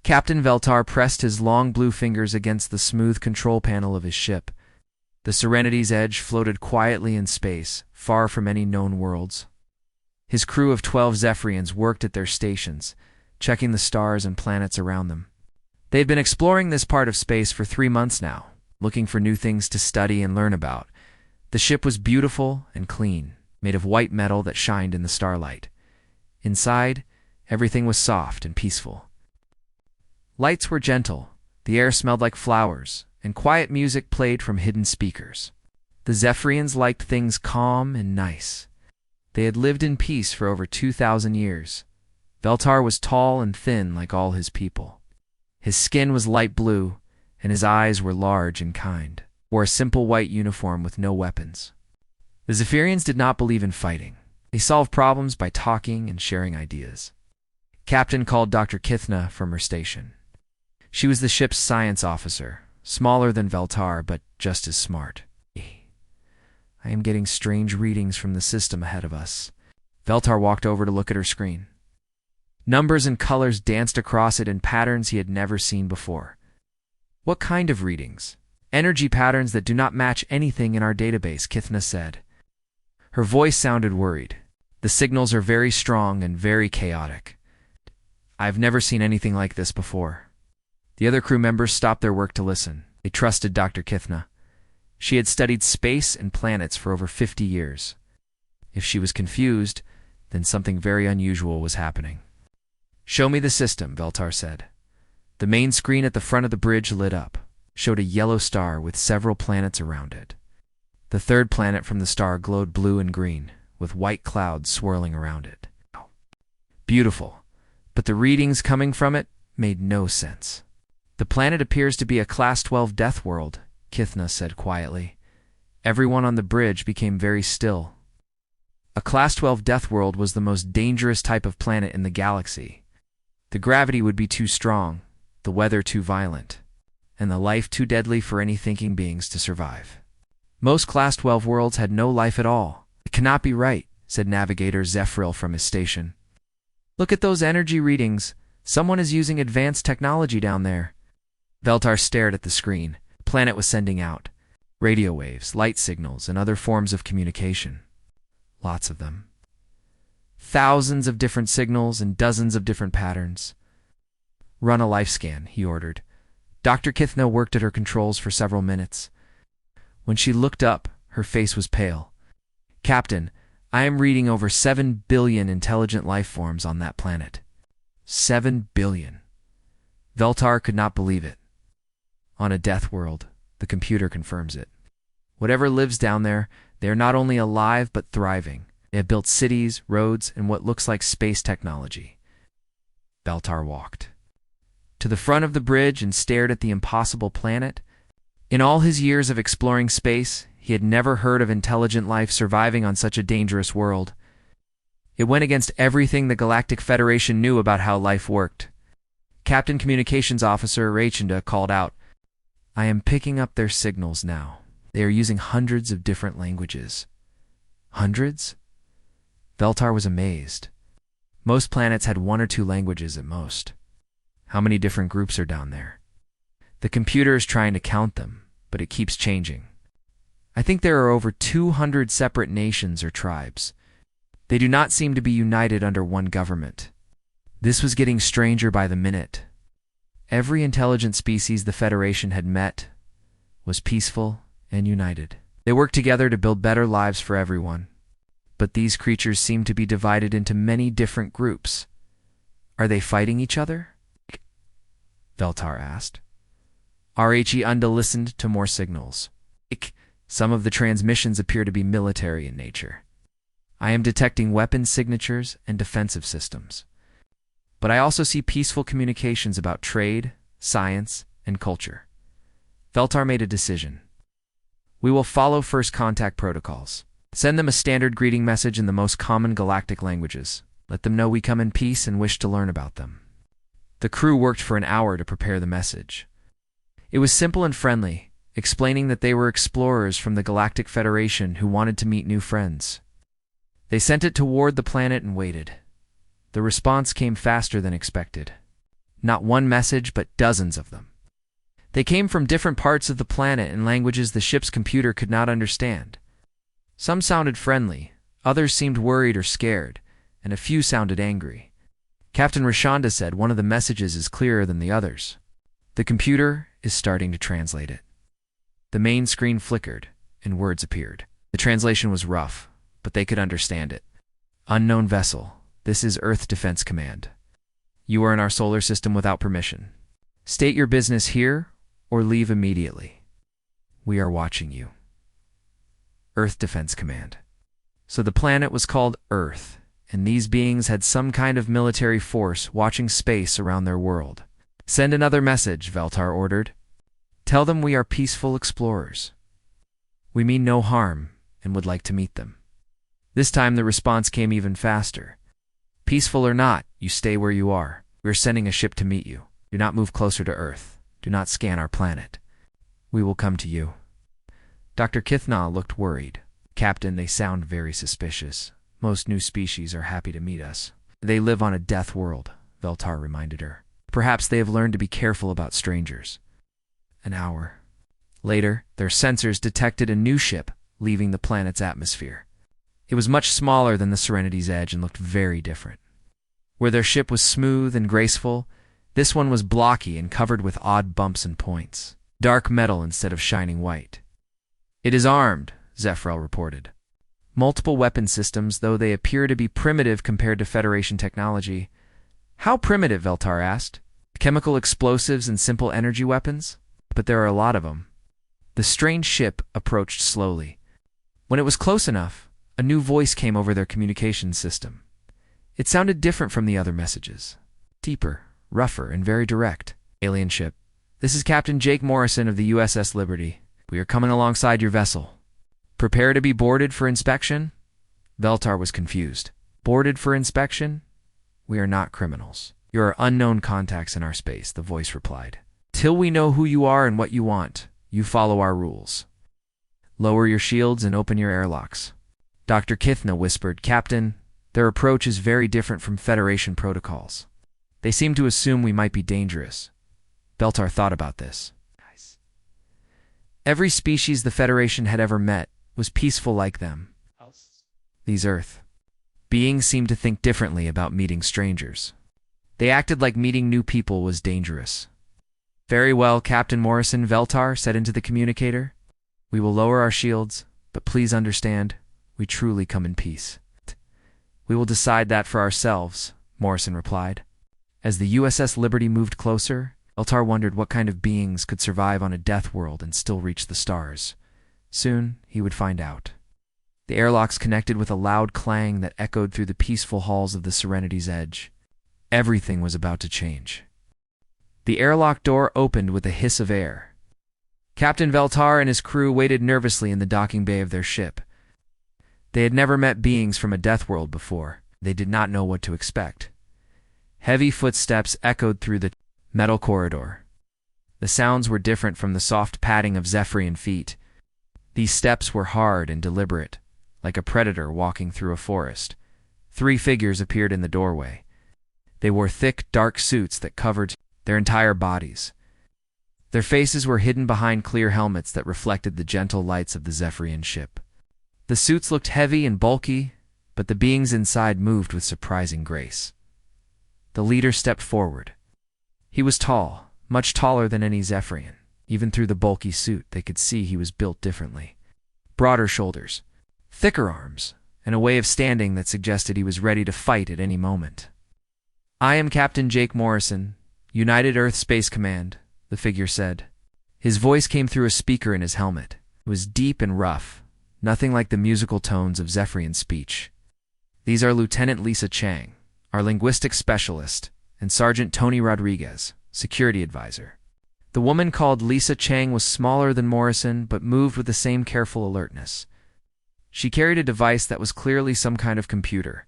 Captain Veltar pressed his long blue fingers against the smooth control panel of his ship. The Serenity's edge floated quietly in space, far from any known worlds. His crew of 12 Zephrians worked at their stations, checking the stars and planets around them. They had been exploring this part of space for 3 months now, looking for new things to study and learn about. The ship was beautiful and clean, made of white metal that shined in the starlight. Inside, everything was soft and peaceful. Lights were gentle, the air smelled like flowers, and quiet music played from hidden speakers. The Zephrians liked things calm and nice. They had lived in peace for over 2,000 years. Veltar was tall and thin like all his people. His skin was light blue, and his eyes were large and kind. Wore a simple white uniform with no weapons. The Zephrians did not believe in fighting. They solved problems by talking and sharing ideas. Captain called Dr. Kithna from her station. She was the ship's science officer, smaller than Veltar, but just as smart. I am getting strange readings from the system ahead of us. Veltar walked over to look at her screen. Numbers and colors danced across it in patterns he had never seen before. What kind of readings? Energy patterns that do not match anything in our database, Kithna said. Her voice sounded worried. The signals are very strong and very chaotic. I've never seen anything like this before. The other crew members stopped their work to listen. They trusted Dr. Kithna. She had studied space and planets for over 50 years. If she was confused, then something very unusual was happening. Show me the system, Veltar said. The main screen at the front of the bridge lit up, showed a yellow star with several planets around it. The third planet from the star glowed blue and green, with white clouds swirling around it. Beautiful, but the readings coming from it made no sense. The planet appears to be a Class 12 death world, Kithna said quietly. Everyone on the bridge became very still. A Class 12 death world was the most dangerous type of planet in the galaxy. The gravity would be too strong, the weather too violent, and the life too deadly for any thinking beings to survive. Most Class 12 worlds had no life at all. It cannot be right, said Navigator Zephriel from his station. Look at those energy readings. Someone is using advanced technology down there. Veltar stared at the screen. The planet was sending out radio waves, light signals, and other forms of communication. Lots of them. Thousands of different signals and dozens of different patterns. Run a life scan, he ordered. Dr. Kithna worked at her controls for several minutes. When she looked up, her face was pale. Captain, I am reading over 7 billion intelligent life forms on that planet. 7 billion. Veltar could not believe it. On a death world, the computer confirms it. Whatever lives down there, they are not only alive but thriving. They have built cities, roads, and what looks like space technology. Veltar walked to the front of the bridge and stared at the impossible planet. In all his years of exploring space, he had never heard of intelligent life surviving on such a dangerous world. It went against everything the Galactic Federation knew about how life worked. Captain Communications Officer Rachanda called out, I am picking up their signals now. They are using hundreds of different languages. Hundreds? Veltar was amazed. Most planets had 1 or 2 languages at most. How many different groups are down there? The computer is trying to count them, but it keeps changing. I think there are over 200 separate nations or tribes. They do not seem to be united under one government. This was getting stranger by the minute. Every intelligent species the Federation had met was peaceful and united. They worked together to build better lives for everyone. But these creatures seem to be divided into many different groups. Are they fighting each other? Veltar asked. RHE Unda listened to more signals. Some of the transmissions appear to be military in nature. I am detecting weapon signatures and defensive systems. But I also see peaceful communications about trade, science, and culture. Veltar made a decision. We will follow first contact protocols. Send them a standard greeting message in the most common galactic languages. Let them know we come in peace and wish to learn about them. The crew worked for an hour to prepare the message. It was simple and friendly, explaining that they were explorers from the Galactic Federation who wanted to meet new friends. They sent it toward the planet and waited. The response came faster than expected. Not one message, but dozens of them. They came from different parts of the planet in languages the ship's computer could not understand. Some sounded friendly, others seemed worried or scared, and a few sounded angry. Captain Rashonda said one of the messages is clearer than the others. The computer is starting to translate it. The main screen flickered, and words appeared. The translation was rough, but they could understand it. Unknown vessel, this is Earth Defense Command. You are in our solar system without permission. State your business here, or leave immediately. We are watching you. Earth Defense Command. So the planet was called Earth, and these beings had some kind of military force watching space around their world. Send another message, Veltar ordered. Tell them we are peaceful explorers. We mean no harm and would like to meet them. This time the response came even faster. Peaceful or not, you stay where you are. We are sending a ship to meet you. Do not move closer to Earth. Do not scan our planet. We will come to you. Dr. Kithna looked worried. Captain, they sound very suspicious. Most new species are happy to meet us. They live on a death world, Veltar reminded her. Perhaps they have learned to be careful about strangers. An hour later, their sensors detected a new ship leaving the planet's atmosphere. It was much smaller than the Serenity's Edge and looked very different. Where their ship was smooth and graceful, this one was blocky and covered with odd bumps and points. Dark metal instead of shining white. It is armed, Zephrian reported. Multiple weapon systems, though they appear to be primitive compared to Federation technology. How primitive, Veltar asked. Chemical explosives and simple energy weapons? But there are a lot of them. The strange ship approached slowly. When it was close enough, a new voice came over their communications system. It sounded different from the other messages. Deeper, rougher, and very direct. Alien ship. This is Captain Jake Morrison of the USS Liberty. We are coming alongside your vessel. Prepare to be boarded for inspection? Veltar was confused. Boarded for inspection? We are not criminals. You are unknown contacts in our space, the voice replied. Till we know who you are and what you want, you follow our rules. Lower your shields and open your airlocks. Dr. Kithna whispered, Captain, their approach is very different from Federation protocols. They seem to assume we might be dangerous. Veltar thought about this. Every species the Federation had ever met was peaceful like them. These Earth beings seemed to think differently about meeting strangers. They acted like meeting new people was dangerous. Very well, Captain Morrison, Veltar said into the communicator. We will lower our shields, but please understand, we truly come in peace. We will decide that for ourselves, Morrison replied. As the USS Liberty moved closer, Veltar wondered what kind of beings could survive on a death world and still reach the stars. Soon, he would find out. The airlocks connected with a loud clang that echoed through the peaceful halls of the Serenity's Edge. Everything was about to change. The airlock door opened with a hiss of air. Captain Veltar and his crew waited nervously in the docking bay of their ship. They had never met beings from a death world before. They did not know what to expect. Heavy footsteps echoed through the metal corridor. The sounds were different from the soft padding of Zephrian feet. These steps were hard and deliberate, like a predator walking through a forest. 3 figures appeared in the doorway. They wore thick, dark suits that covered their entire bodies. Their faces were hidden behind clear helmets that reflected the gentle lights of the Zephrian ship. The suits looked heavy and bulky, but the beings inside moved with surprising grace. The leader stepped forward. He was tall, much taller than any Zephrian. Even through the bulky suit, they could see he was built differently. Broader shoulders, thicker arms, and a way of standing that suggested he was ready to fight at any moment. I am Captain Jake Morrison, United Earth Space Command, the figure said. His voice came through a speaker in his helmet. It was deep and rough, nothing like the musical tones of Zephrian's speech. These are Lieutenant Lisa Chang, our linguistic specialist, and Sergeant Tony Rodriguez, security advisor. The woman called Lisa Chang was smaller than Morrison, but moved with the same careful alertness. She carried a device that was clearly some kind of computer.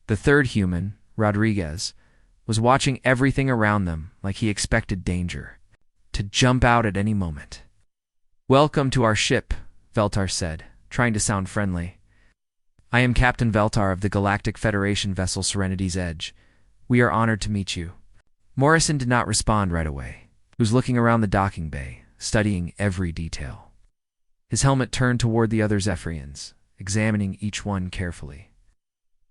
The third human, Rodriguez, was watching everything around them like he expected danger, to jump out at any moment. Welcome to our ship, Veltar said, trying to sound friendly. I am Captain Veltar of the Galactic Federation vessel Serenity's Edge. We are honored to meet you. Morrison did not respond right away. He was looking around the docking bay, studying every detail. His helmet turned toward the other Zephrians, examining each one carefully.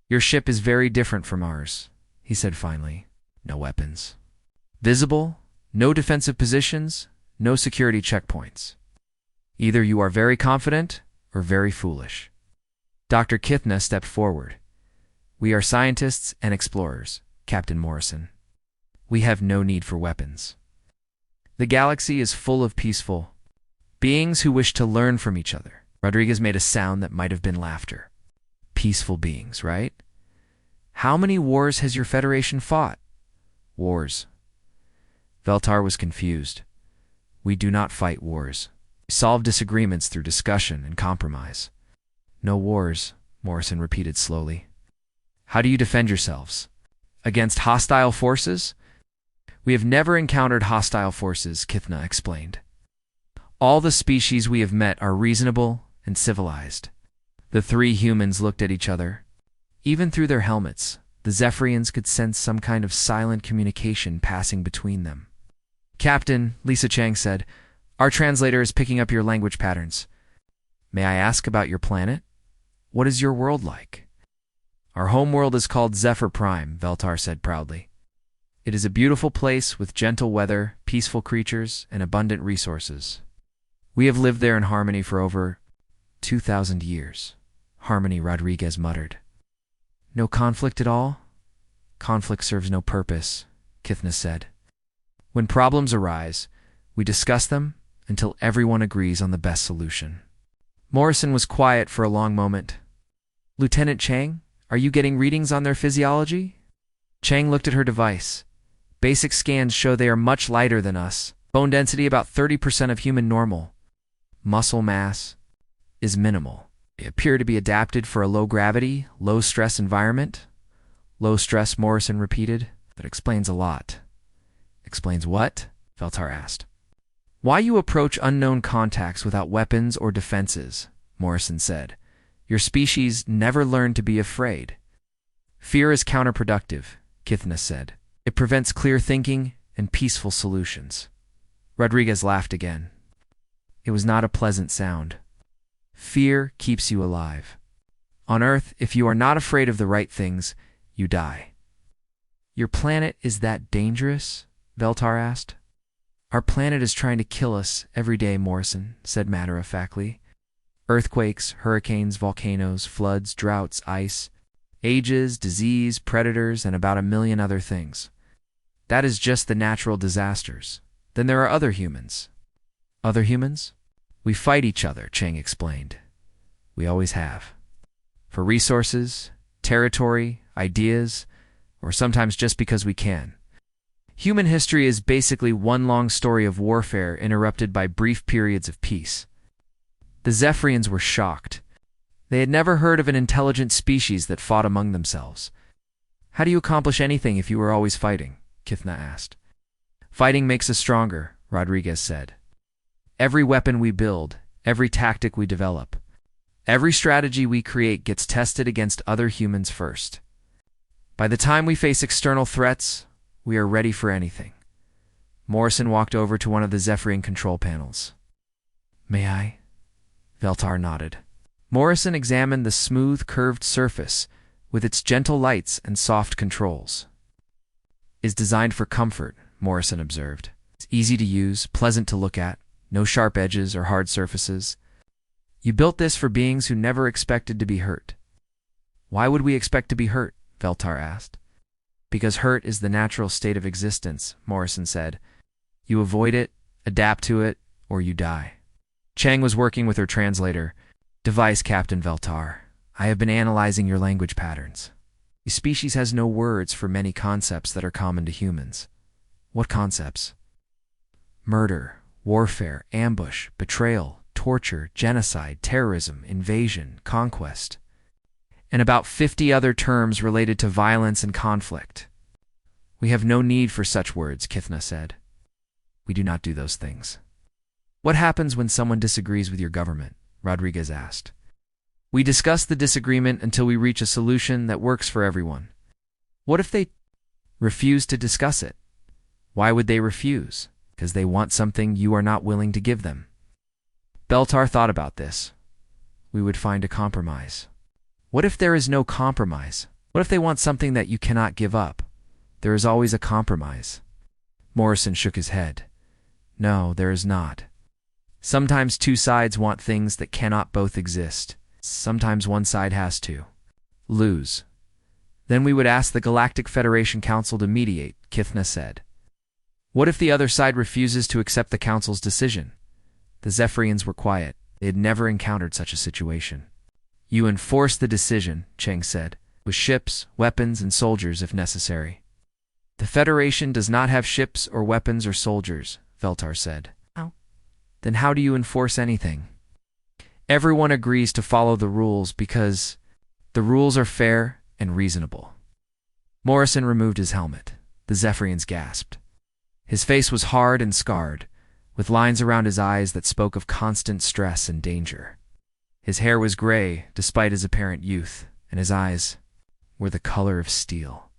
"Your ship is very different from ours," he said finally. "No weapons. Visible, no defensive positions, no security checkpoints. Either you are very confident or very foolish." Dr. Kithna stepped forward. "We are scientists and explorers, Captain Morrison. We have no need for weapons. The galaxy is full of peaceful beings who wish to learn from each other." Rodriguez made a sound that might have been laughter. "Peaceful beings, right? How many wars has your Federation fought?" "Wars." Veltar was confused. "We do not fight wars. We solve disagreements through discussion and compromise." "No wars," Morrison repeated slowly. "How do you defend yourselves? Against hostile forces?" "We have never encountered hostile forces," Kithna explained. "All the species we have met are reasonable and civilized." The three humans looked at each other. Even through their helmets, the Zephrians could sense some kind of silent communication passing between them. "Captain," Lisa Chang said, "our translator is picking up your language patterns. May I ask about your planet? What is your world like?" "Our home world is called Zephyr Prime," Veltar said proudly. "It is a beautiful place with gentle weather, peaceful creatures, and abundant resources. We have lived there in harmony for over 2,000 years. "Harmony," Rodriguez muttered. "No conflict at all?" "Conflict serves no purpose," Kithna said. "When problems arise, we discuss them until everyone agrees on the best solution." Morrison was quiet for a long moment. "Lieutenant Chang, are you getting readings on their physiology?" Chang looked at her device. "Basic scans show they are much lighter than us. Bone density about 30% of human normal. Muscle mass is minimal. They appear to be adapted for a low-gravity, low-stress environment." "Low stress," Morrison repeated. "That explains a lot." "Explains what?" Veltar asked. "Why you approach unknown contacts without weapons or defenses," Morrison said. "Your species never learned to be afraid." "Fear is counterproductive," Kithna said. "It prevents clear thinking and peaceful solutions." Rodriguez laughed again. It was not a pleasant sound. "Fear keeps you alive. On Earth, if you are not afraid of the right things, you die." "Your planet is that dangerous?" Veltar asked. "Our planet is trying to kill us every day," Morrison said matter-of-factly. "Earthquakes, hurricanes, volcanoes, floods, droughts, ice, ages, disease, predators, and about 1,000,000 other things. That is just the natural disasters. Then there are other humans." "Other humans?" "We fight each other," Chang explained. "We always have. For resources, territory, ideas, or sometimes just because we can. Human history is basically one long story of warfare interrupted by brief periods of peace." The Zephrians were shocked. They had never heard of an intelligent species that fought among themselves. "How do you accomplish anything if you are always fighting?" Kithna asked. "Fighting makes us stronger," Rodriguez said. "Every weapon we build, every tactic we develop, every strategy we create gets tested against other humans first. By the time we face external threats, we are ready for anything." Morrison walked over to one of the Zephrian control panels. "May I?" Veltar nodded. Morrison examined the smooth, curved surface with its gentle lights and soft controls. "Is designed for comfort," Morrison observed. "It's easy to use, pleasant to look at, no sharp edges or hard surfaces. You built this for beings who never expected to be hurt." "Why would we expect to be hurt?" Veltar asked. "Because hurt is the natural state of existence," Morrison said. "You avoid it, adapt to it, or you die." Chang was working with her translator. "Device, Captain Veltar. I have been analyzing your language patterns. Your species has no words for many concepts that are common to humans." "What concepts?" "Murder, warfare, ambush, betrayal, torture, genocide, terrorism, invasion, conquest, and about 50 other terms related to violence and conflict." "We have no need for such words," Kithna said. "We do not do those things." "What happens when someone disagrees with your government?" Rodriguez asked. "We discuss the disagreement until we reach a solution that works for everyone." "What if they refuse to discuss it?" Why would they refuse? Because they want something you are not willing to give them. Beltar thought about this. We would find a compromise. What if there is no compromise? What if they want something that you cannot give up? There is always a compromise. Morrison shook his head. No, there is not. Sometimes two sides want things that cannot both exist. Sometimes one side has to lose. Then we would ask the Galactic Federation Council to mediate, Kithna said. What if the other side refuses to accept the Council's decision? The Zephrians were quiet. They had never encountered such a situation. You enforce the decision, Cheng said, with ships, weapons, and soldiers if necessary. The Federation does not have ships or weapons or soldiers, Veltar said. Oh. Then how do you enforce anything? Everyone agrees to follow the rules because the rules are fair and reasonable. Morrison removed his helmet. The Zephrians gasped. His face was hard and scarred, with lines around his eyes that spoke of constant stress and danger. His hair was gray, despite his apparent youth, and his eyes were the color of steel.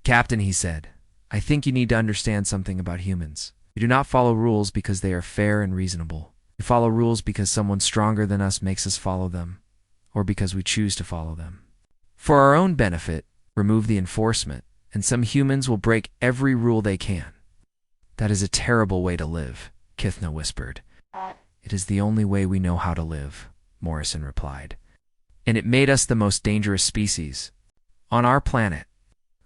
Captain, he said, I think you need to understand something about humans. We do not follow rules because they are fair and reasonable. We follow rules because someone stronger than us makes us follow them, or because we choose to follow them. For our own benefit, remove the enforcement, and some humans will break every rule they can. That is a terrible way to live, Kithna whispered. It is the only way we know how to live, Morrison replied. And it made us the most dangerous species on our planet.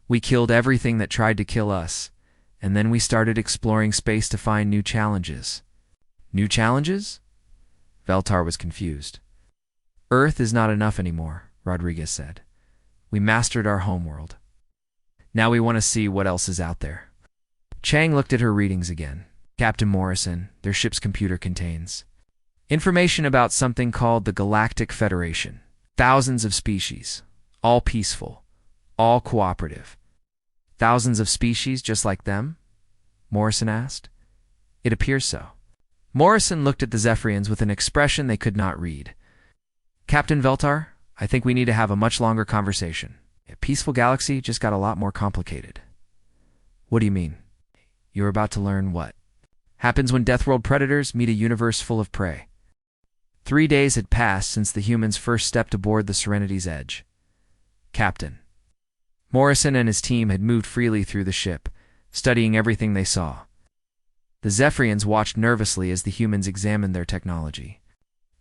We killed everything that tried to kill us, and then we started exploring space to find new challenges. New challenges? Veltar was confused. Earth is not enough anymore, Rodriguez said. We mastered our homeworld. Now we want to see what else is out there. Chang looked at her readings again. Captain Morrison, their ship's computer contains information about something called the Galactic Federation. Thousands of species, all peaceful, all cooperative. Thousands of species just like them? Morrison asked. It appears so. Morrison looked at the Zephrians with an expression they could not read. Captain Veltar, I think we need to have a much longer conversation. A peaceful galaxy just got a lot more complicated. What do you mean? You're about to learn what happens when Deathworld predators meet a universe full of prey. 3 days had passed since the humans first stepped aboard the Serenity's Edge. Captain. Morrison and his team had moved freely through the ship, studying everything they saw. The Zephrians watched nervously as the humans examined their technology,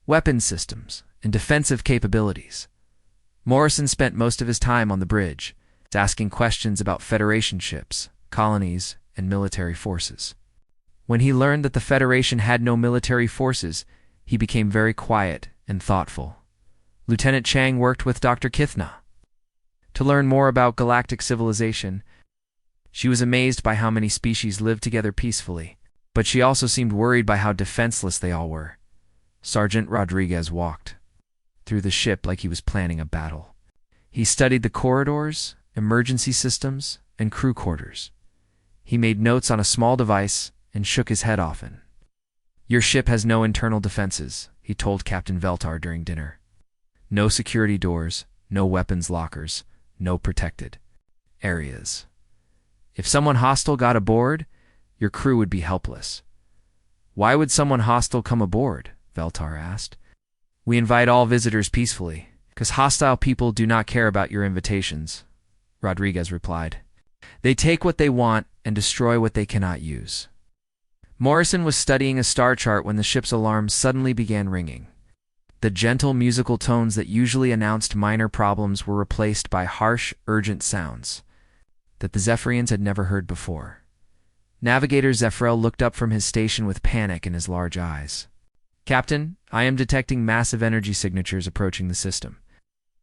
weapons systems, and defensive capabilities. Morrison spent most of his time on the bridge, asking questions about Federation ships, colonies, and military forces. When he learned that the Federation had no military forces, he became very quiet and thoughtful. Lieutenant Chang worked with Dr. Kithna to learn more about galactic civilization. She was amazed by how many species lived together peacefully, but she also seemed worried by how defenseless they all were. Sergeant Rodriguez walked through the ship like he was planning a battle. He studied the corridors, emergency systems, and crew quarters. He made notes on a small device and shook his head often. Your ship has no internal defenses, he told Captain Veltar during dinner. No security doors, no weapons lockers, no protected areas. If someone hostile got aboard, your crew would be helpless. Why would someone hostile come aboard? Veltar asked. We invite all visitors peacefully, because hostile people do not care about your invitations, Rodriguez replied. They take what they want and destroy what they cannot use. Morrison was studying a star chart when the ship's alarms suddenly began ringing. The gentle musical tones that usually announced minor problems were replaced by harsh, urgent sounds that the Zephrians had never heard before. Navigator Zephriel looked up from his station with panic in his large eyes. Captain, I am detecting massive energy signatures approaching the system.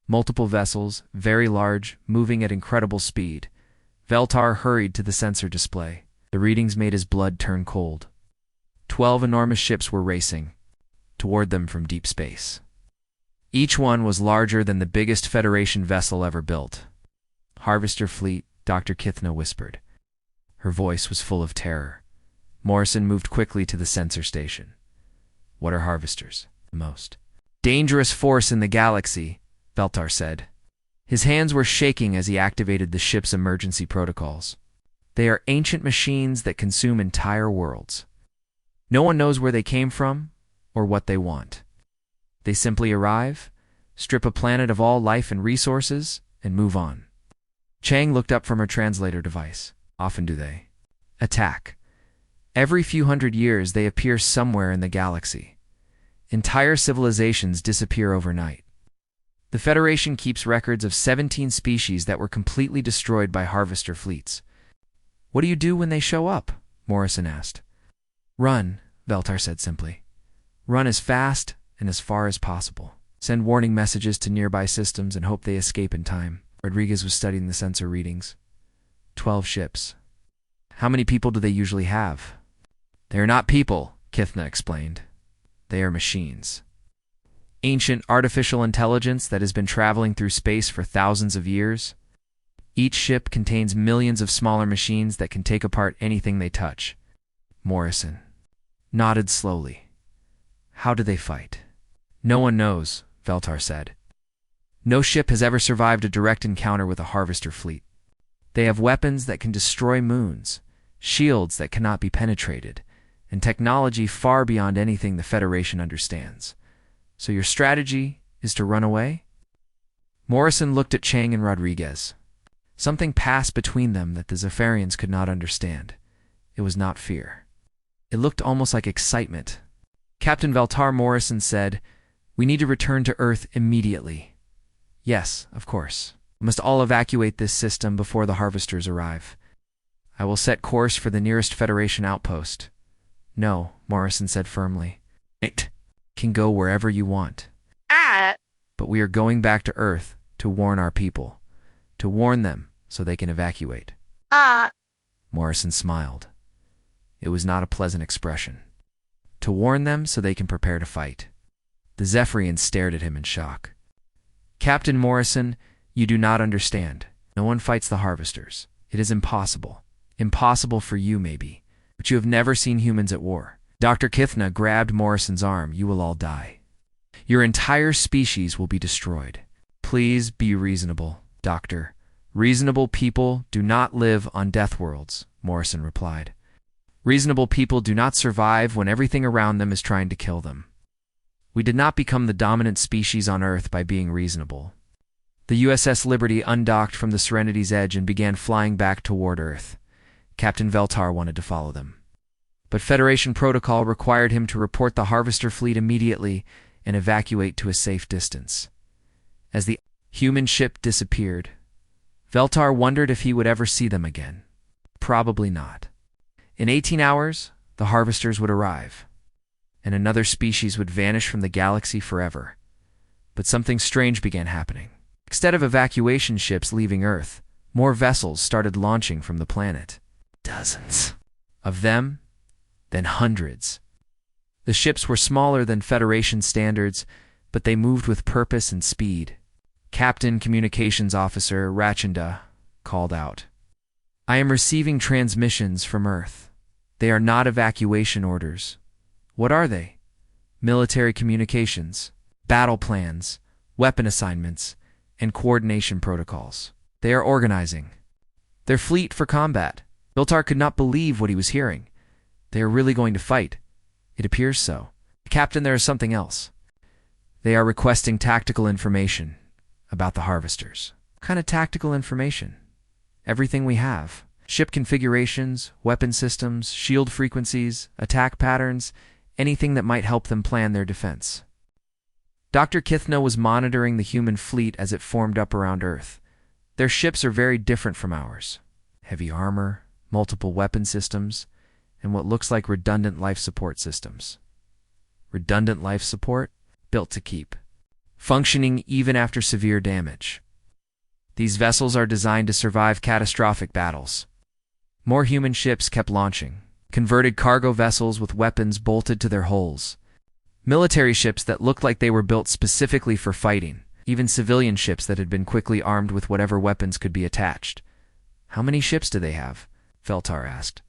Multiple vessels, very large, moving at incredible speed. Veltar hurried to the sensor display. The readings made his blood turn cold. 12 enormous ships were racing toward them from deep space. Each one was larger than the biggest Federation vessel ever built. Harvester fleet, Dr. Kithna whispered. Her voice was full of terror. Morrison moved quickly to the sensor station. What are harvesters? The most dangerous force in the galaxy, Veltar said. His hands were shaking as he activated the ship's emergency protocols. They are ancient machines that consume entire worlds. No one knows where they came from or what they want. They simply arrive, strip a planet of all life and resources, and move on. Chang looked up from her translator device. Often do they attack. Every few hundred years they appear somewhere in the galaxy. Entire civilizations disappear overnight. The Federation keeps records of 17 species that were completely destroyed by harvester fleets. What do you do when they show up? Morrison asked. Run, Veltar said simply. Run as fast and as far as possible. Send warning messages to nearby systems and hope they escape in time. Rodriguez was studying the sensor readings. 12 ships. How many people do they usually have? They are not people, Kithna explained. They are machines. Ancient artificial intelligence that has been traveling through space for thousands of years. Each ship contains millions of smaller machines that can take apart anything they touch. Morrison nodded slowly. How do they fight? No one knows, Veltar said. No ship has ever survived a direct encounter with a harvester fleet. They have weapons that can destroy moons, shields that cannot be penetrated, and technology far beyond anything the Federation understands. So your strategy is to run away? Morrison looked at Chang and Rodriguez. Something passed between them that the Zephrians could not understand. It was not fear. It looked almost like excitement. Captain Veltar Morrison said, "We need to return to Earth immediately." Yes, of course. We must all evacuate this system before the harvesters arrive. I will set course for the nearest Federation outpost. No, Morrison said firmly. It can go wherever you want. But we are going back to Earth to warn our people. To warn them so they can evacuate. Morrison smiled. It was not a pleasant expression. To warn them so they can prepare to fight. The Zephrians stared at him in shock. Captain Morrison, you do not understand. No one fights the harvesters. It is impossible. Impossible for you, maybe. But you have never seen humans at war. Dr. Kithna grabbed Morrison's arm. You will all die. Your entire species will be destroyed. Please be reasonable, Doctor. Reasonable people do not live on Deathworlds, Morrison replied. Reasonable people do not survive when everything around them is trying to kill them. We did not become the dominant species on Earth by being reasonable. The USS Liberty undocked from the Serenity's edge and began flying back toward Earth. Captain Veltar wanted to follow them. But Federation protocol required him to report the harvester fleet immediately and evacuate to a safe distance. As the human ship disappeared, Veltar wondered if he would ever see them again. Probably not. In 18 hours, the harvesters would arrive, and another species would vanish from the galaxy forever. But something strange began happening. Instead of evacuation ships leaving Earth, more vessels started launching from the planet. Dozens of them, then hundreds. The ships were smaller than Federation standards, but they moved with purpose and speed. Captain Communications Officer Rachinda called out, I am receiving transmissions from Earth. They are not evacuation orders. What are they? Military communications, battle plans, weapon assignments, and coordination protocols. They are organizing their fleet for combat. Veltar could not believe what he was hearing. They are really going to fight. It appears so. Captain, there is something else. They are requesting tactical information about the harvesters. What kind of tactical information? Everything we have. Ship configurations, weapon systems, shield frequencies, attack patterns, anything that might help them plan their defense. Dr. Kithna was monitoring the human fleet as it formed up around Earth. Their ships are very different from ours. Heavy armor, multiple weapon systems, and what looks like redundant life support systems. Redundant life support? Built to keep. Functioning even after severe damage. These vessels are designed to survive catastrophic battles. More human ships kept launching. Converted cargo vessels with weapons bolted to their hulls. Military ships that looked like they were built specifically for fighting. Even civilian ships that had been quickly armed with whatever weapons could be attached. How many ships do they have? Veltar asked.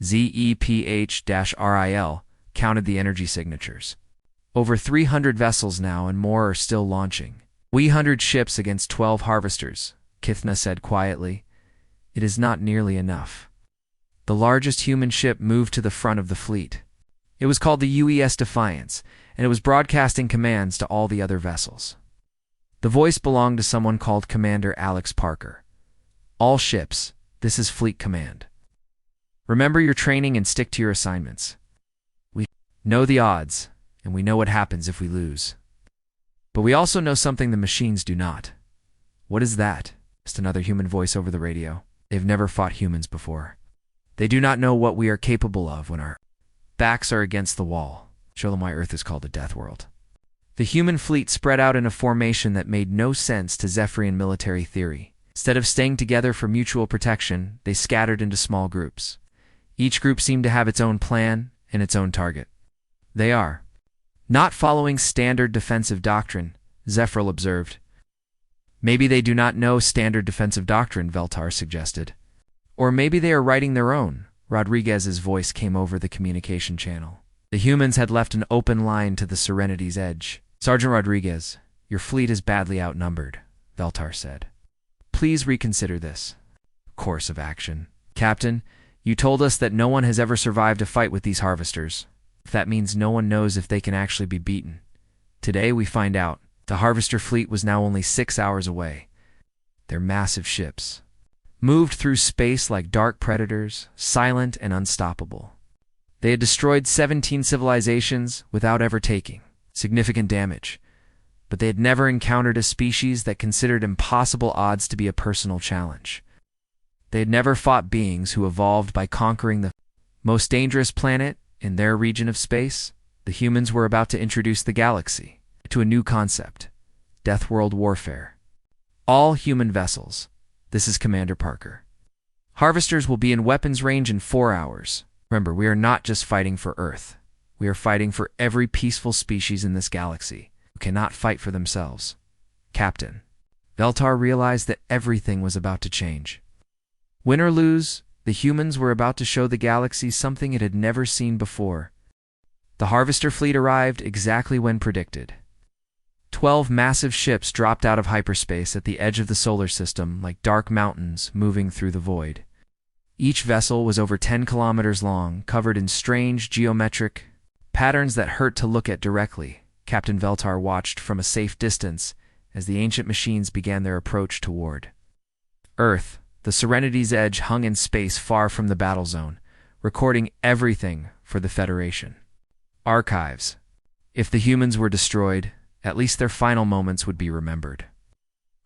ZEPH-RIL counted the energy signatures. Over 300 vessels now, and more are still launching. 300 ships against 12 harvesters, Kithna said quietly. It is not nearly enough. The largest human ship moved to the front of the fleet. It was called the UES Defiance, and it was broadcasting commands to all the other vessels. The voice belonged to someone called Commander Alex Parker. All ships, this is Fleet Command. Remember your training and stick to your assignments. We know the odds, and we know what happens if we lose. But we also know something the machines do not. What is that? Just another human voice over the radio. They've never fought humans before. They do not know what we are capable of when our backs are against the wall. Show them why Earth is called a death world. The human fleet spread out in a formation that made no sense to Zephrian military theory. Instead of staying together for mutual protection, they scattered into small groups. Each group seemed to have its own plan and its own target. They are not following standard defensive doctrine, Zephriel observed. Maybe they do not know standard defensive doctrine, Veltar suggested. Or maybe they are writing their own. Rodriguez's voice came over the communication channel. The humans had left an open line to the Serenity's edge. Sergeant Rodriguez, your fleet is badly outnumbered, Veltar said. Please reconsider this course of action. Captain, you told us that no one has ever survived a fight with these harvesters. That means no one knows if they can actually be beaten. Today we find out. The harvester fleet was now only 6 hours away. Their massive ships moved through space like dark predators, silent and unstoppable. They had destroyed 17 civilizations without ever taking significant damage, but they had never encountered a species that considered impossible odds to be a personal challenge. They had never fought beings who evolved by conquering the most dangerous planet in their region of space. The humans were about to introduce the galaxy to a new concept, death world warfare. All human vessels. This is Commander Parker. Harvesters will be in weapons range in 4 hours. Remember, we are not just fighting for Earth. We are fighting for every peaceful species in this galaxy who cannot fight for themselves. Captain. Veltar realized that everything was about to change. Win or lose, the humans were about to show the galaxy something it had never seen before. The harvester fleet arrived exactly when predicted. 12 massive ships dropped out of hyperspace at the edge of the solar system like dark mountains moving through the void. Each vessel was over 10 kilometers long, covered in strange geometric patterns that hurt to look at directly. Captain Veltar watched from a safe distance as the ancient machines began their approach toward Earth. The Serenity's edge hung in space far from the battle zone, recording everything for the Federation. Archives. If the humans were destroyed, at least their final moments would be remembered.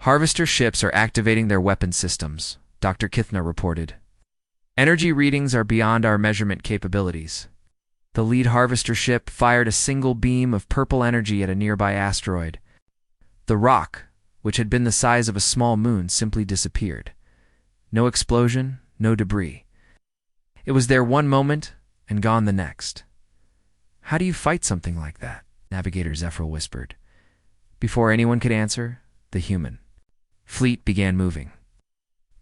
Harvester ships are activating their weapon systems, Dr. Kithna reported. Energy readings are beyond our measurement capabilities. The lead harvester ship fired a single beam of purple energy at a nearby asteroid. The rock, which had been the size of a small moon, simply disappeared. No explosion, no debris. It was there one moment and gone the next. How do you fight something like that? Navigator Zephriel whispered. Before anyone could answer, the human fleet began moving.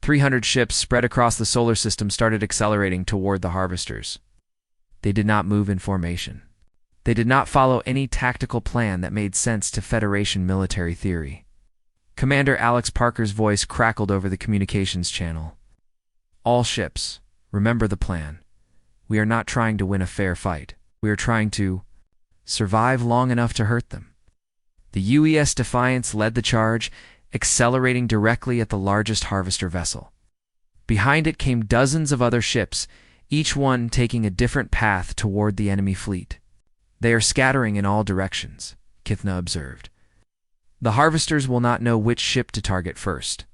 300 ships spread across the solar system started accelerating toward the harvesters. They did not move in formation. They did not follow any tactical plan that made sense to Federation military theory. Commander Alex Parker's voice crackled over the communications channel. All ships, remember the plan. We are not trying to win a fair fight. We are trying to survive long enough to hurt them. The UES Defiance led the charge, accelerating directly at the largest harvester vessel. Behind it came dozens of other ships, each one taking a different path toward the enemy fleet. They are scattering in all directions, Kithna observed. The harvesters will not know which ship to target first.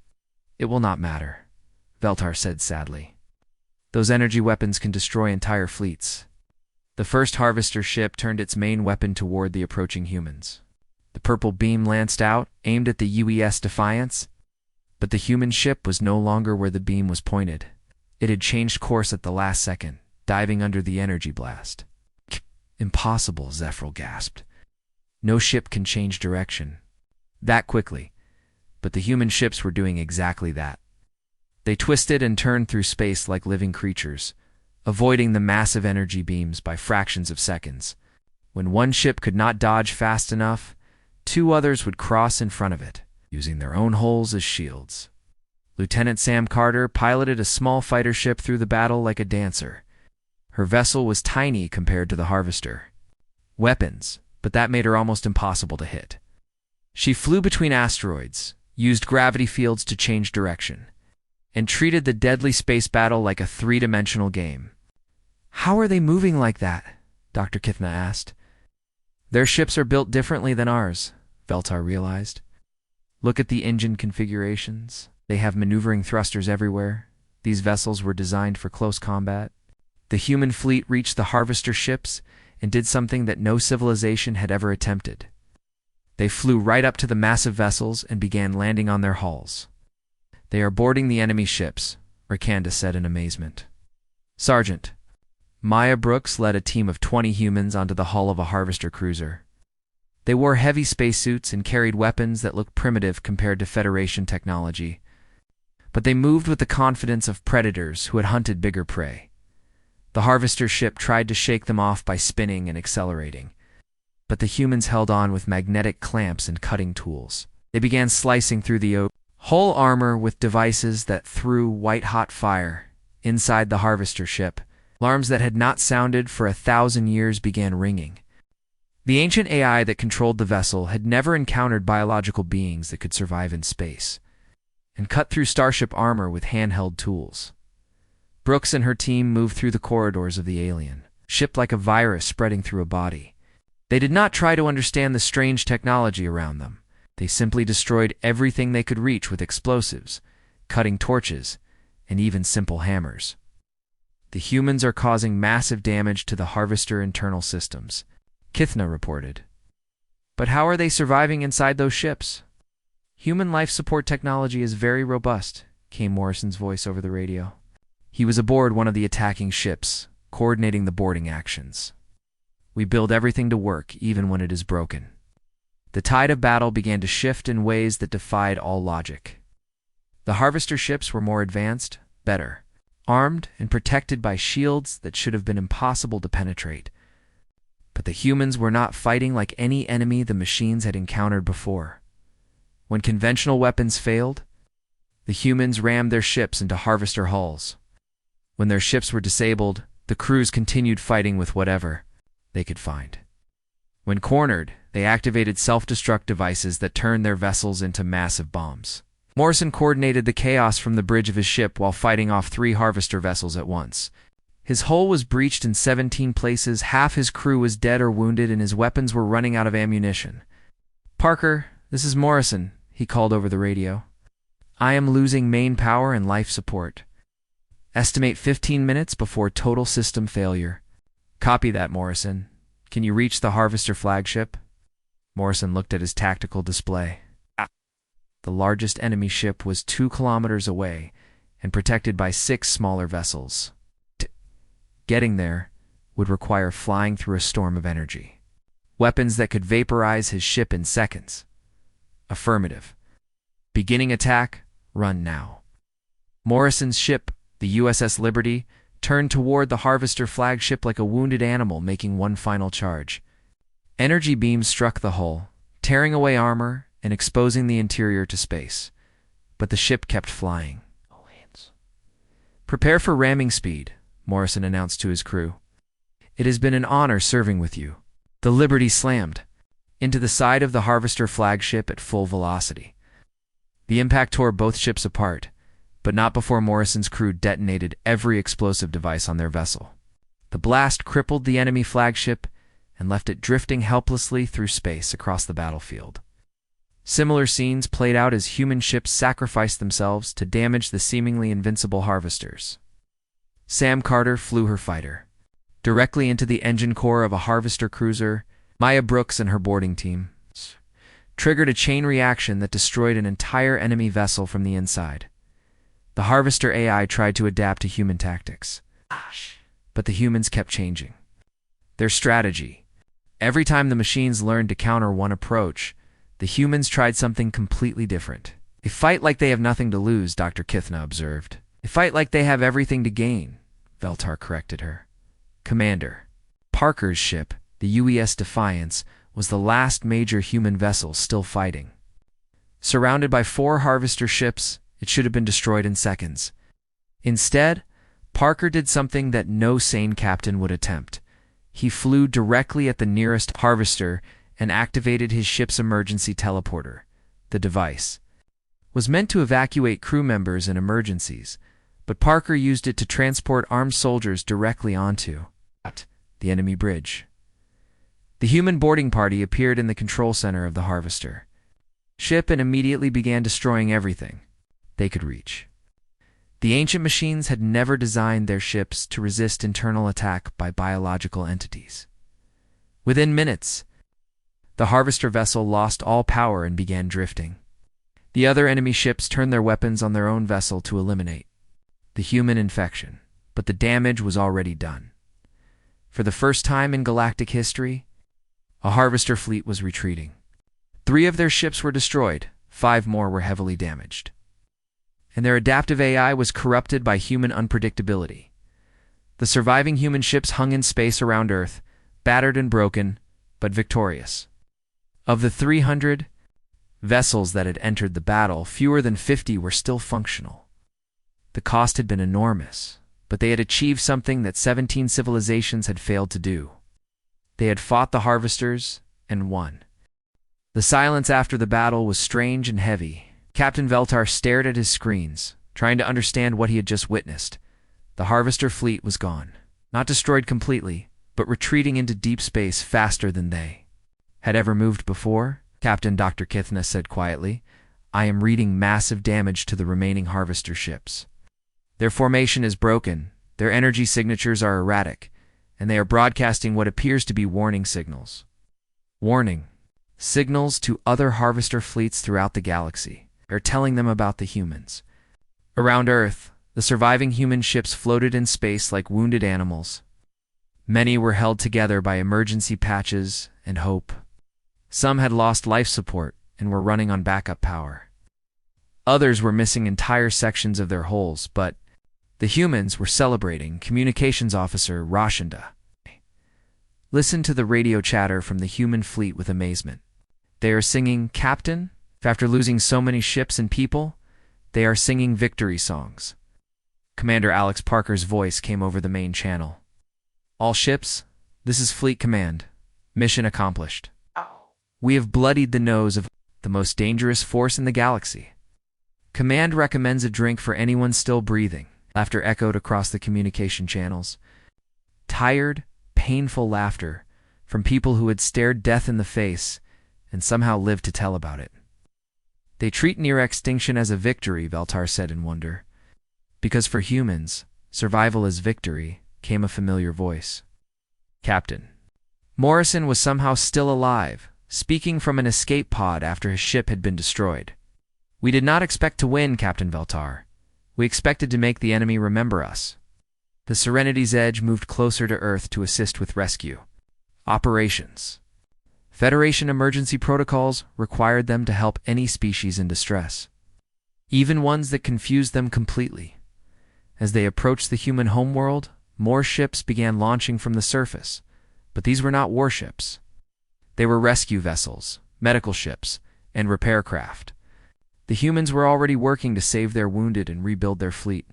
It will not matter, Veltar said sadly. Those energy weapons can destroy entire fleets. The first harvester ship turned its main weapon toward the approaching humans. The purple beam lanced out, aimed at the UES Defiance, but the human ship was no longer where the beam was pointed. It had changed course at the last second, diving under the energy blast. Impossible, Zephriel gasped. No ship can change direction that quickly, but the human ships were doing exactly that. They twisted and turned through space like living creatures, avoiding the massive energy beams by fractions of seconds. When one ship could not dodge fast enough, 2 others would cross in front of it, using their own hulls as shields. Lieutenant Sam Carter piloted a small fighter ship through the battle like a dancer. Her vessel was tiny compared to the Harvester. Weapons, but that made her almost impossible to hit. She flew between asteroids, used gravity fields to change direction, and treated the deadly space battle like a three-dimensional game. "How are they moving like that?" Dr. Kithna asked. "Their ships are built differently than ours," Veltar realized. "Look at the engine configurations. They have maneuvering thrusters everywhere. These vessels were designed for close combat." The human fleet reached the Harvester ships and did something that no civilization had ever attempted. They flew right up to the massive vessels and began landing on their hulls. "They are boarding the enemy ships," Rakanda said in amazement. "Sergeant." Maya Brooks led a team of 20 humans onto the hull of a Harvester cruiser. They wore heavy spacesuits and carried weapons that looked primitive compared to Federation technology. But they moved with the confidence of predators who had hunted bigger prey. The Harvester ship tried to shake them off by spinning and accelerating, but the humans held on with magnetic clamps and cutting tools. They began slicing through the hull armor with devices that threw white-hot fire. Inside the Harvester ship, alarms that had not sounded for 1,000 years began ringing. The ancient AI that controlled the vessel had never encountered biological beings that could survive in space, and cut through starship armor with handheld tools. Brooks and her team moved through the corridors of the alien ship like a virus spreading through a body. They did not try to understand the strange technology around them. They simply destroyed everything they could reach with explosives, cutting torches, and even simple hammers. "The humans are causing massive damage to the Harvester internal systems," Kithna reported. "But how are they surviving inside those ships?" "Human life support technology is very robust," came Morrison's voice over the radio. He was aboard one of the attacking ships, coordinating the boarding actions. "We build everything to work, even when it is broken." The tide of battle began to shift in ways that defied all logic. The Harvester ships were more advanced, better, armed and protected by shields that should have been impossible to penetrate. But the humans were not fighting like any enemy the machines had encountered before. When conventional weapons failed, the humans rammed their ships into Harvester hulls. When their ships were disabled, the crews continued fighting with whatever they could find. When cornered, they activated self-destruct devices that turned their vessels into massive bombs. Morrison coordinated the chaos from the bridge of his ship while fighting off 3 Harvester vessels at once. His hull was breached in 17 places, half his crew was dead or wounded, and his weapons were running out of ammunition. "Parker, this is Morrison," he called over the radio. "I am losing main power and life support. Estimate 15 minutes before total system failure." "Copy that, Morrison. Can you reach the Harvester flagship?" Morrison looked at his tactical display. The largest enemy ship was 2 kilometers away and protected by 6 smaller vessels. Getting there would require flying through a storm of energy. Weapons that could vaporize his ship in seconds. Affirmative. Beginning attack, run now. Morrison's ship, the USS Liberty, turned toward the Harvester flagship like a wounded animal making one final charge. Energy beams struck the hull, tearing away armor and exposing the interior to space. But the ship kept flying. "Prepare for ramming speed," Morrison announced to his crew. "It has been an honor serving with you." The Liberty slammed into the side of the Harvester flagship at full velocity. The impact tore both ships apart, but not before Morrison's crew detonated every explosive device on their vessel. The blast crippled the enemy flagship and left it drifting helplessly through space across the battlefield. Similar scenes played out as human ships sacrificed themselves to damage the seemingly invincible Harvesters. Sam Carter flew her fighter directly into the engine core of a Harvester cruiser. Maya Brooks and her boarding team triggered a chain reaction that destroyed an entire enemy vessel from the inside. The Harvester AI tried to adapt to human tactics, but the humans kept changing their strategy. Every time the machines learned to counter one approach, the humans tried something completely different. "They fight like they have nothing to lose," Dr. Kithna observed. "They fight like they have everything to gain," Veltar corrected her. "Commander, Parker's ship, the UES Defiance, was the last major human vessel still fighting. Surrounded by 4 Harvester ships It should have been destroyed in seconds. Instead, Parker did something that no sane captain would attempt. He flew directly at the nearest harvester and activated his ship's emergency teleporter. The device was meant to evacuate crew members in emergencies, but Parker used it to transport armed soldiers directly onto the enemy bridge. The human boarding party appeared in the control center of the harvester ship and immediately began destroying everything they could reach. The ancient machines had never designed their ships to resist internal attack by biological entities. Within minutes, the harvester vessel lost all power and began drifting. The other enemy ships turned their weapons on their own vessel to eliminate the human infection, but the damage was already done. For the first time in galactic history, a harvester fleet was retreating. 3 of their ships were destroyed, 5 more were heavily damaged. And their adaptive AI was corrupted by human unpredictability. The surviving human ships hung in space around Earth, battered and broken, but victorious. Of the 300 vessels that had entered the battle, fewer than 50 were still functional. The cost had been enormous, but they had achieved something that 17 civilizations had failed to do. They had fought the harvesters and won. The silence after the battle was strange and heavy. Captain Veltar stared at his screens, trying to understand what he had just witnessed. The harvester fleet was gone. Not destroyed completely, but retreating into deep space faster than they had ever moved before. Captain Dr. Kithna said quietly, "I am reading massive damage to the remaining harvester ships. Their formation is broken, their energy signatures are erratic, and they are broadcasting what appears to be warning signals. Warning. Signals to other harvester fleets throughout the galaxy. Are telling them about the humans. Around Earth, the surviving human ships floated in space like wounded animals. Many were held together by emergency patches and hope. Some had lost life support and were running on backup power. Others were missing entire sections of their hulls, but the humans were celebrating. Communications Officer Roshinda listened to the radio chatter from the human fleet with amazement. They are singing, "Captain, after losing so many ships and people, they are singing victory songs." Commander Alex Parker's voice came over the main channel. "All ships, this is Fleet Command. Mission accomplished. We have bloodied the nose of the most dangerous force in the galaxy. Command recommends a drink for anyone still breathing." Laughter echoed across the communication channels. Tired, painful laughter from people who had stared death in the face and somehow lived to tell about it. "They treat near extinction as a victory," Veltar said in wonder. "Because for humans, survival is victory," came a familiar voice. Captain Morrison was somehow still alive, speaking from an escape pod after his ship had been destroyed. "We did not expect to win, Captain Veltar. We expected to make the enemy remember us." The Serenity's Edge moved closer to Earth to assist with rescue operations. Federation emergency protocols required them to help any species in distress, even ones that confused them completely. As they approached the human homeworld, more ships began launching from the surface, but these were not warships. They were rescue vessels, medical ships, and repair craft. The humans were already working to save their wounded and rebuild their fleet.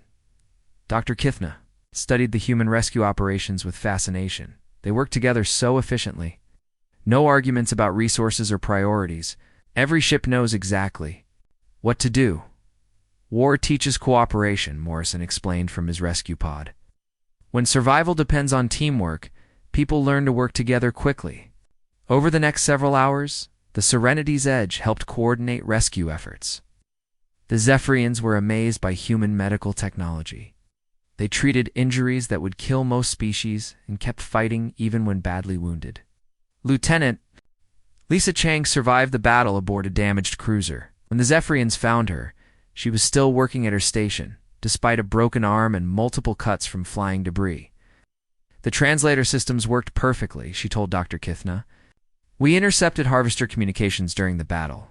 Dr. Kithna studied the human rescue operations with fascination. They worked together so efficiently. No arguments about resources or priorities. Every ship knows exactly what to do. "War teaches cooperation," Morrison explained from his rescue pod. "When survival depends on teamwork, people learn to work together quickly." Over the next several hours, the Serenity's Edge helped coordinate rescue efforts. The Zephrians were amazed by human medical technology. They treated injuries that would kill most species and kept fighting even when badly wounded. Lieutenant Lisa Chang survived the battle aboard a damaged cruiser. When the Zephrians found her, she was still working at her station, despite a broken arm and multiple cuts from flying debris. "The translator systems worked perfectly," she told Dr. Kithna. "We intercepted harvester communications during the battle.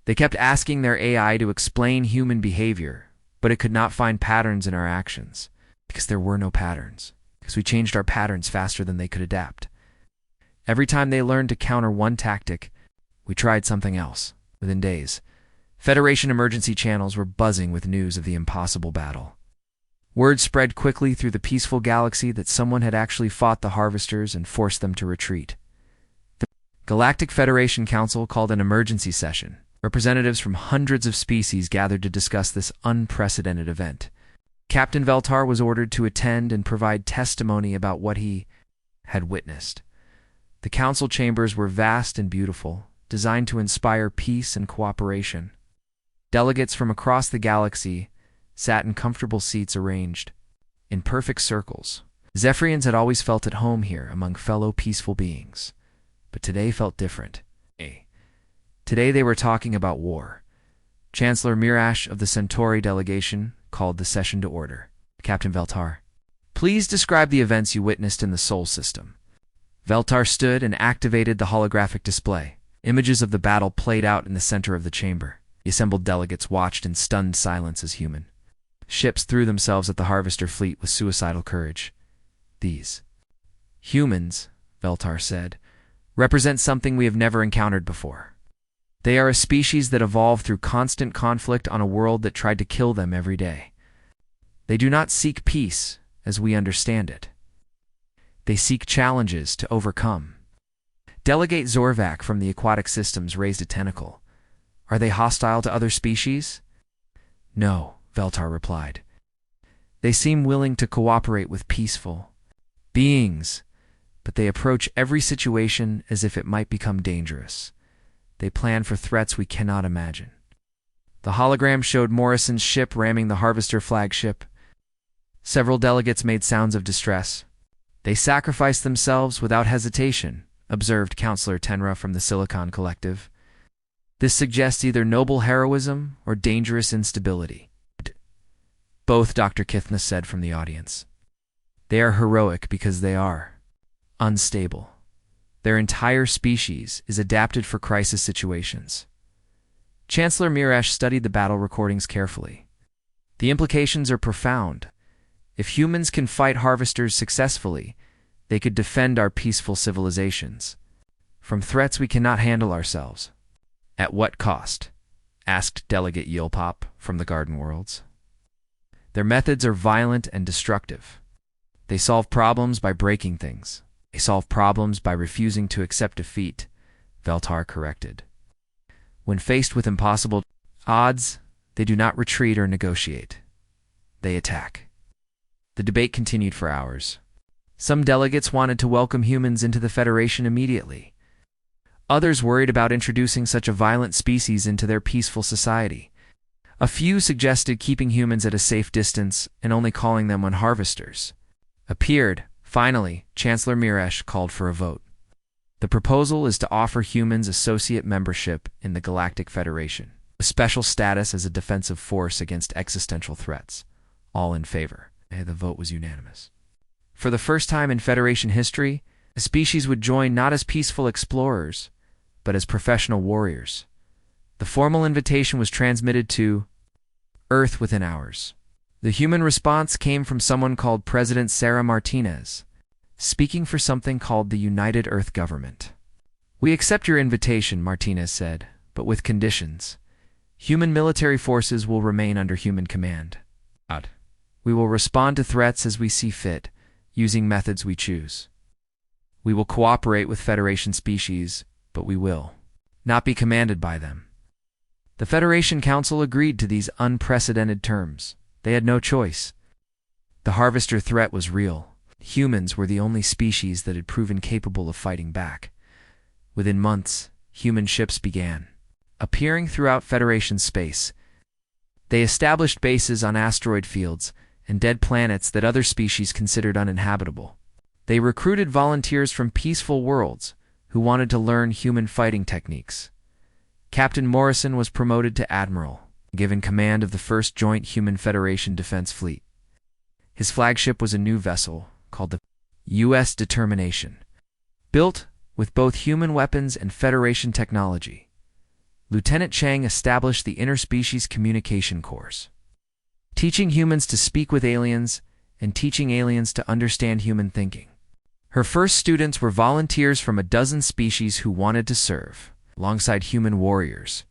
They kept asking their AI to explain human behavior, but it could not find patterns in our actions, because there were no patterns, because we changed our patterns faster than they could adapt. Every time they learned to counter one tactic, we tried something else. Within days, Federation emergency channels were buzzing with news of the impossible battle. Word spread quickly through the peaceful galaxy that someone had actually fought the Harvesters and forced them to retreat. The Galactic Federation Council called an emergency session. Representatives from hundreds of species gathered to discuss this unprecedented event. Captain Veltar was ordered to attend and provide testimony about what he had witnessed. The council chambers were vast and beautiful, designed to inspire peace and cooperation. Delegates from across the galaxy sat in comfortable seats arranged in perfect circles. Zephrians had always felt at home here among fellow peaceful beings, but today felt different. Today they were talking about war. Chancellor Mirash of the Centauri delegation called the session to order. Captain Veltar, please describe the events you witnessed in the Sol system. Veltar stood and activated the holographic display. Images of the battle played out in the center of the chamber. The assembled delegates watched in stunned silence as human ships threw themselves at the Harvester fleet with suicidal courage. These humans, Veltar said, represent something we have never encountered before. They are a species that evolved through constant conflict on a world that tried to kill them every day. They do not seek peace as we understand it. They seek challenges to overcome. Delegate Zorvac from the aquatic systems raised a tentacle. Are they hostile to other species? No, Veltar replied. They seem willing to cooperate with peaceful beings, but they approach every situation as if it might become dangerous. They plan for threats we cannot imagine. The hologram showed Morrison's ship ramming the Harvester flagship. Several delegates made sounds of distress. They sacrificed themselves without hesitation, observed Counselor Tenra from the Silicon Collective. This suggests either noble heroism or dangerous instability. Both, Dr. Kithna said from the audience. They are heroic because they are unstable. Their entire species is adapted for crisis situations. Chancellor Mirash studied the battle recordings carefully. The implications are profound. If humans can fight Harvesters successfully, they could defend our peaceful civilizations from threats we cannot handle ourselves. At what cost? Asked Delegate Yilpop from the Garden Worlds. Their methods are violent and destructive. They solve problems by breaking things. They solve problems by refusing to accept defeat, Veltar corrected. When faced with impossible odds, they do not retreat or negotiate. They attack. The debate continued for hours. Some delegates wanted to welcome humans into the Federation immediately. Others worried about introducing such a violent species into their peaceful society. A few suggested keeping humans at a safe distance and only calling them when harvesters appeared. Finally, Chancellor Mirash called for a vote. The proposal is to offer humans associate membership in the Galactic Federation, a special status as a defensive force against existential threats. All in favor. The vote was unanimous. For the first time in Federation history, a species would join not as peaceful explorers, but as professional warriors. The formal invitation was transmitted to Earth within hours. The human response came from someone called President Sarah Martinez, speaking for something called the United Earth Government. We accept your invitation, Martinez said, but with conditions. Human military forces will remain under human command. We will respond to threats as we see fit, using methods we choose. We will cooperate with Federation species, but we will not be commanded by them. The Federation Council agreed to these unprecedented terms. They had no choice. The Harvester threat was real. Humans were the only species that had proven capable of fighting back. Within months, human ships began appearing throughout Federation space. They established bases on asteroid fields and dead planets that other species considered uninhabitable. They recruited volunteers from peaceful worlds who wanted to learn human fighting techniques. Captain Morrison was promoted to Admiral, given command of the first Joint Human Federation Defense Fleet. His flagship was a new vessel called the U.S. Determination, built with both human weapons and Federation technology. Lieutenant Chang established the Interspecies Communication Course, teaching humans to speak with aliens and teaching aliens to understand human thinking. Her first students were volunteers from a dozen species who wanted to serve alongside human warriors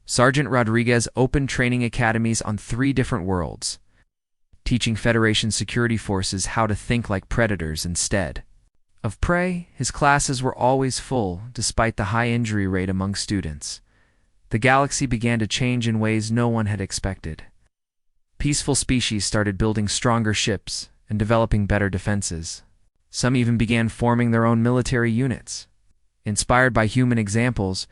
Sergeant Rodriguez opened training academies on 3 different worlds, teaching Federation security forces how to think like predators instead of prey. His classes were always full, despite the high injury rate among students. The galaxy began to change in ways no one had expected. Peaceful species started building stronger ships and developing better defenses. Some even began forming their own military units. Inspired by human examples,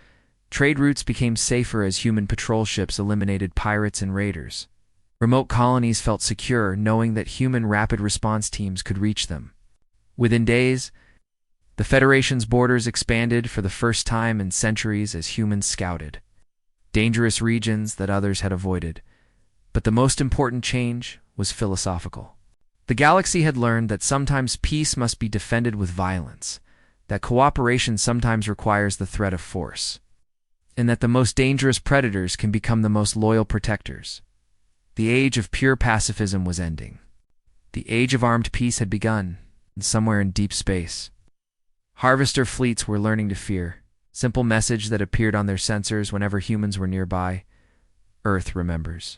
trade routes became safer as human patrol ships eliminated pirates and raiders. Remote colonies felt secure knowing that human rapid response teams could reach them. Within days, the Federation's borders expanded for the first time in centuries as humans scouted dangerous regions that others had avoided. But the most important change was philosophical. The galaxy had learned that sometimes peace must be defended with violence, that cooperation sometimes requires the threat of force, and that the most dangerous predators can become the most loyal protectors. The age of pure pacifism was ending. The age of armed peace had begun, somewhere in deep space. Harvester fleets were learning to fear. Simple message that appeared on their sensors whenever humans were nearby. Earth remembers.